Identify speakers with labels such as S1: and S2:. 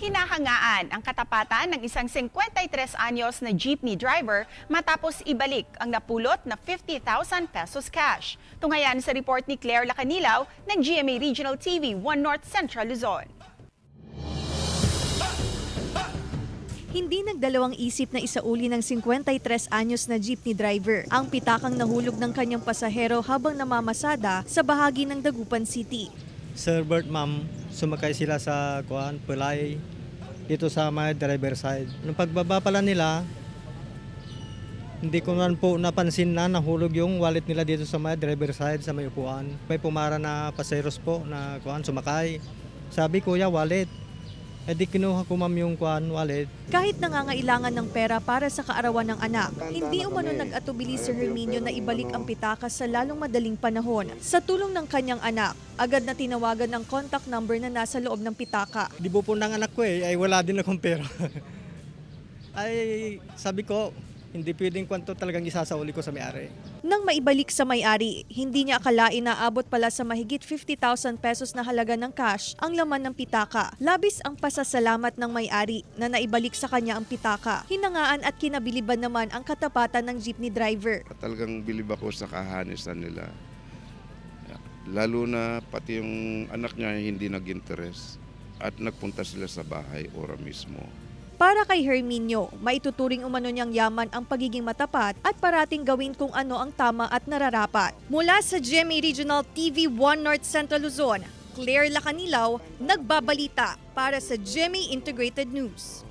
S1: Hinahangaan ang katapatan ng isang 53 anyos na jeepney driver matapos ibalik ang napulot na 50,000 pesos cash. Tunghayan sa report ni Claire Lacanilaw ng GMA Regional TV 1 North Central Luzon.
S2: Hindi nagdalawang isip na isauli ng 53 anyos na jeepney driver ang pitakang nahulog ng kanyang pasahero habang namamasada sa bahagi ng Dagupan City.
S3: Sir Bert, ma'am, sumakay sila sa Pulay dito sa may driver side. Nung pagbaba pala nila, hindi ko naman po napansin na nahulog yung wallet nila dito sa may driver side sa may upuan. May pumara na paseros po na sumakay. Sabi, kuya, wallet. Eh di kinuha ko ma'am yung wallet.
S2: Kahit nangangailangan ng pera para sa kaarawan ng anak, hindi umano nag-atubili si Herminio na ibalik ang pitaka sa lalong madaling panahon. Sa tulong ng kanyang anak, agad na tinawagan ng contact number na nasa loob ng pitaka.
S3: Di po ng anak ko ay wala din akong pera. Ay sabi ko, hindi pwedeng kwanto talagang isasauli ko sa may-ari.
S2: Nang maibalik sa may-ari, hindi niya akalain na abot pala sa mahigit 50,000 pesos na halaga ng cash ang laman ng pitaka. Labis ang pasasalamat ng may-ari na naibalik sa kanya ang pitaka. Hinangaan at kinabiliban naman ang katapatan ng jeepney driver.
S4: Talagang bilib ako sa kahanisan nila. Lalo na pati yung anak niya hindi nag-interest at nagpunta sila sa bahay ora mismo.
S2: Para kay Herminio, maituturing umano niyang yaman ang pagiging matapat at parating gawin kung ano ang tama at nararapat. Mula sa GMA Regional TV 1 North Central Luzon, Claire Lacanilaw, nagbabalita para sa GMA Integrated News.